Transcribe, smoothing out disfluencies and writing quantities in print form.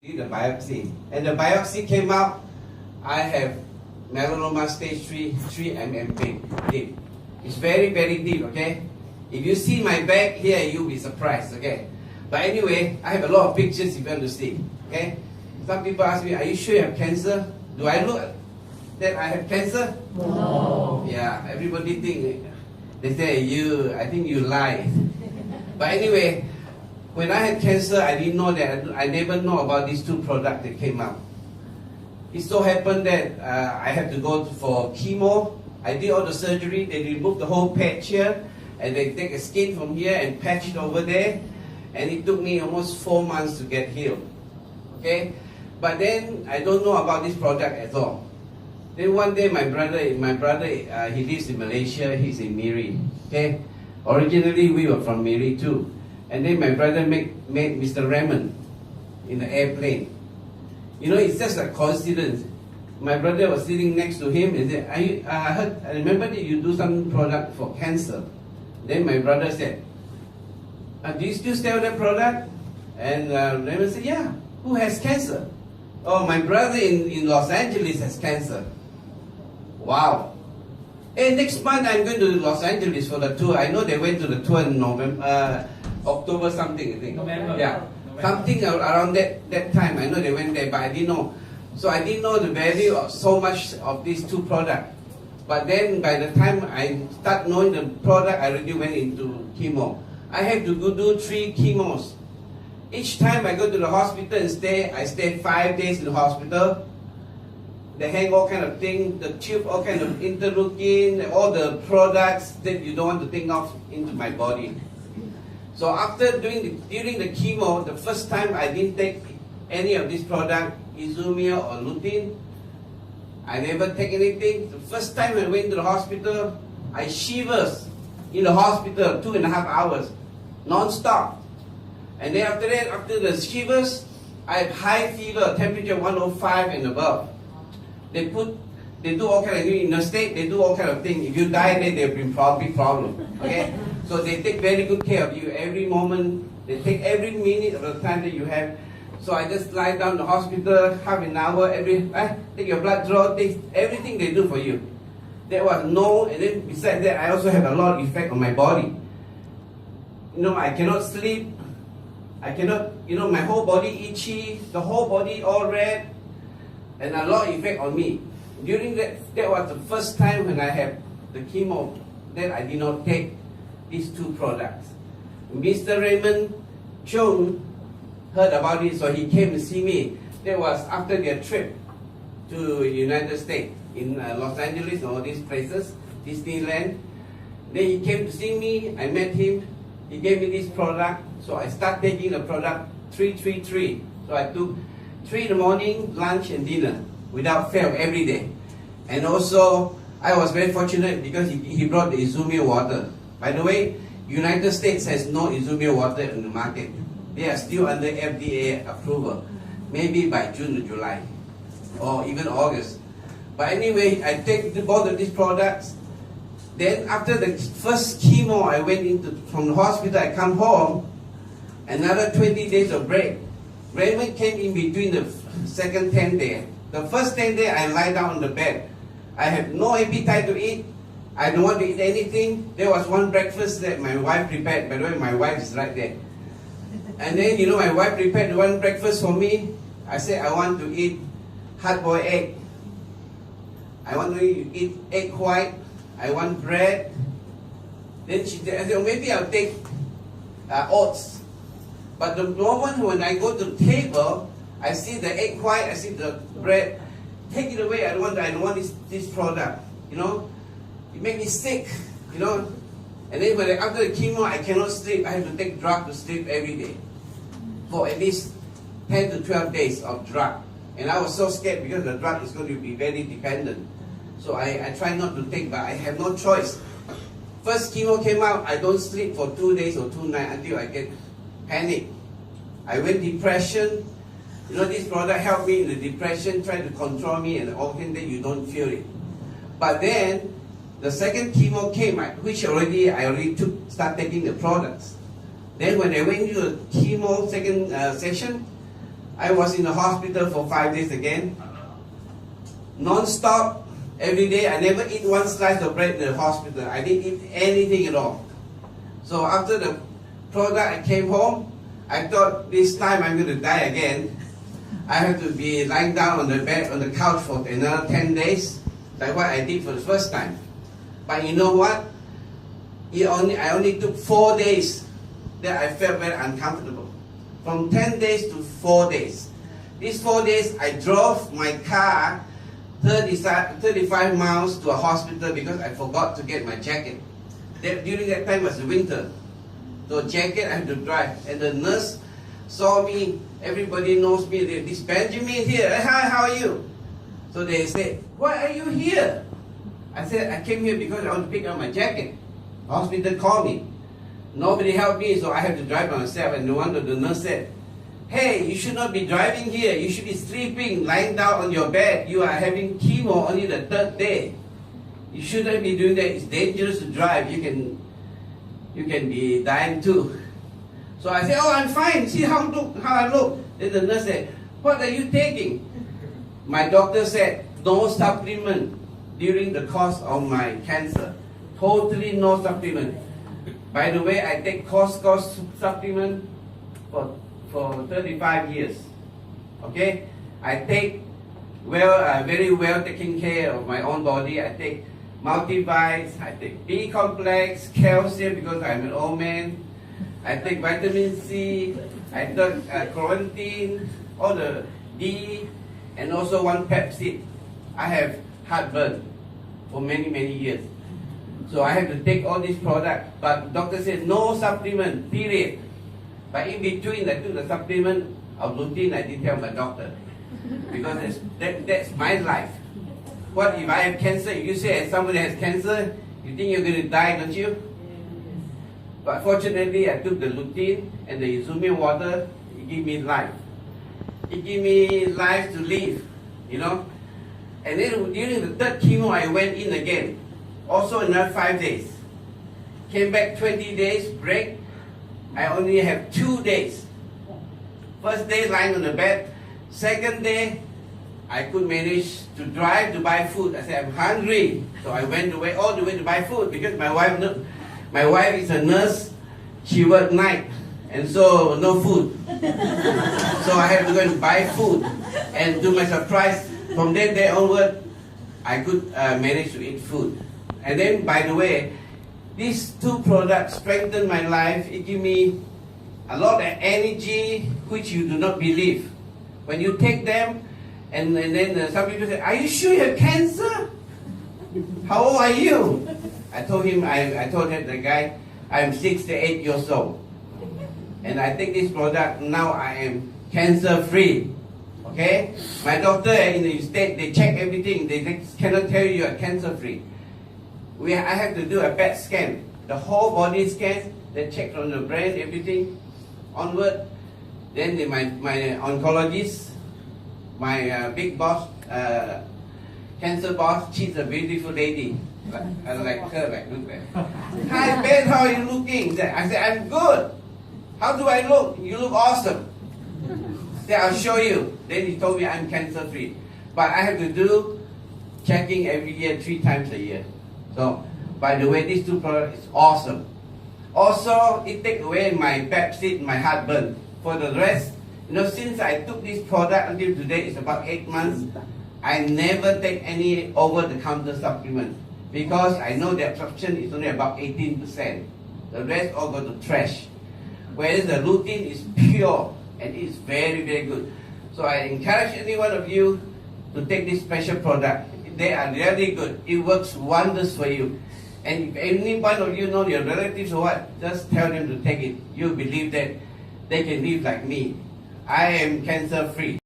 did the biopsy, and the biopsy came out, I have melanoma stage 3 mm deep. It's very, very deep, okay? If you see my back here, you'll be surprised, okay? But anyway, I have a lot of pictures if you want to see, okay? Some people ask me, are you sure you have cancer? Do I look that I have cancer? No. Yeah, everybody think, they say, I think you lie. But anyway, when I had cancer, I didn't know that. I never know about these two products that came out. It so happened that I had to go for chemo. I did all the surgery. They removed the whole patch here, and they take a skin from here and patch it over there. And it took me almost 4 months to get healed. Okay, but then I don't know about this product at all. Then one day, my brother, he lives in Malaysia. He's in Miri. Okay, originally we were from Miri too. And then my brother met Mr. Raymond in the airplane. You know, it's just a coincidence. My brother was sitting next to him and said, I remember that you do some product for cancer. Then my brother said, do you still sell that product? And Raymond said, yeah. Who has cancer? Oh, my brother in Los Angeles has cancer. Wow. Hey, next month I'm going to Los Angeles for the tour. I know they went to the tour in November. October something, I think. November. Yeah. November. Something around that time. I know they went there, but I didn't know. So I didn't know the value of so much of these two products. But then by the time I start knowing the product, I already went into chemo. I have to go do 3 chemos. Each time I go to the hospital and I stay 5 days in the hospital. They hang all kind of things, the tube, all kind of interleukin, all the products that you don't want to think of into my body. So after during the chemo, the first time I didn't take any of this product, Izumia or lutein. I never take anything. The first time I went to the hospital, I shivers in the hospital 2.5 hours, non-stop. And then after that, after the shivers, I have high fever, temperature 105 and above. They do all kind of things in the state. They do all kind of things. If you die, then there'll be big problem. Okay. So they take very good care of you every moment. They take every minute of the time that you have. So I just lie down in the hospital, half an hour, take your blood draw, take everything they do for you. There was and then besides that, I also have a lot of effect on my body. You know, I cannot sleep. I cannot, my whole body itchy, the whole body all red, and a lot of effect on me. During that was the first time when I had the chemo that I did not take these two products. Mr. Raymond Chung heard about it, so he came to see me. That was after their trip to United States, in Los Angeles and all these places, Disneyland. Then he came to see me, I met him, he gave me this product, so I started taking the product 3-3-3. So I took 3 in the morning, lunch and dinner, without fail, every day. And also, I was very fortunate because he brought the Izumia water. By the way, United States has no Izumia water in the market. They are still under FDA approval. Maybe by June or July, or even August. But anyway, I take both of these products. Then after the first chemo, I went from the hospital, I come home, another 20 days of break. Raymond came in between the second 10 day. The first 10 day, I lie down on the bed. I have no appetite to eat. I don't want to eat anything. There was one breakfast that my wife prepared. By the way, my wife is right there. And then, my wife prepared one breakfast for me. I said, I want to eat hard-boiled egg. I want to eat egg white. I want bread. Then she said, maybe I'll take oats. But the moment when I go to the table, I see the egg white, I see the bread. Take it away. I don't want this product. It makes me sick. And then after the chemo, I cannot sleep. I have to take drug to sleep every day for at least 10 to 12 days of drug. And I was so scared because the drug is going to be very dependent. So I try not to take, but I have no choice. First chemo came out, I don't sleep for 2 days or 2 nights until I get panic. I went depression. This product helped me in the depression, try to control me, and all things that you don't feel it. But then, the second chemo came, which I already start taking the products. Then when I went to the chemo second session, I was in the hospital for 5 days again. Non-stop, every day. I never eat one slice of bread in the hospital. I didn't eat anything at all. So after the product, I came home. I thought this time I'm going to die again. I have to be lying down on the bed, on the couch for another 10 days, like what I did for the first time. But you know what? I only took 4 days that I felt very uncomfortable. From 10 days to 4 days. These 4 days, I drove my car 35 miles to a hospital because I forgot to get my jacket. During that time was the winter. So jacket I had to drive. And the nurse saw me, everybody knows me, this Benjamin here, hi, how are you? So they said, why are you here? I said, I came here because I want to pick up my jacket. The hospital called me. Nobody helped me, so I had to drive by myself. And one of the nurse said, hey, you should not be driving here. You should be sleeping, lying down on your bed. You are having chemo only the 3rd day. You shouldn't be doing that. It's dangerous to drive. You can be dying too. So I said, oh, I'm fine. See how I look. Then the nurse said, what are you taking? My doctor said, no supplement during the course of my cancer. Totally no supplement. By the way, I take Costco supplement for 35 years. Okay? I take very well taking care of my own body. I take multivites, I take B complex, calcium because I'm an old man. I take vitamin C, I take quarantine, all the D, and also one Pepsi. I have heartburn for many years. So I have to take all these products. But doctor said no supplement, period. But in between I took the supplement of lutein, I didn't tell my doctor. Because that's my life. What if I have cancer? If you say somebody has cancer, you think you're going to die, don't you? But fortunately, I took the lutein and the Izumian water. It gave me life. It gave me life to live, you know. And then during the 3rd chemo, I went in again. Also another 5 days. Came back 20 days, break. I only have 2 days. First day lying on the bed. Second day, I could manage to drive to buy food. I said, I'm hungry. So I went all the way to buy food because my wife is a nurse. She worked night. And so no food. So I have to go and buy food. And to my surprise, from that day onward, I could manage to eat food. And then, by the way, these 2 products strengthened my life. It gave me a lot of energy, which you do not believe. When you take them, and then some people say, are you sure you have cancer? How old are you? I told the guy, I'm 68 years old. And I take this product, now I am cancer free. Okay? My doctor in the state, they check everything. They cannot tell you are cancer free. I have to do a PET scan, the whole body scan. They check from the brain, everything onward. Then my oncologist, my big boss, cancer boss, she's a beautiful lady. I like her, look there. Hi Ben, how are you looking? I said, I'm good. How do I look? You look awesome. I said, I'll show you. Then he told me I'm cancer free. But I have to do checking every year, 3 times a year. So, by the way, these 2 products is awesome. Also, it takes away my Pepsi, my heartburn. For the rest, since I took this product until today, it's about 8 months, I never take any over-the-counter supplement because I know the absorption is only about 18%. The rest all go to trash. Whereas the lutein is pure and it's very good. So I encourage any one of you to take this special product. They are really good. It works wonders for you. And if any one of you know your relatives or what, just tell them to take it. You believe that they can live like me. I am cancer free.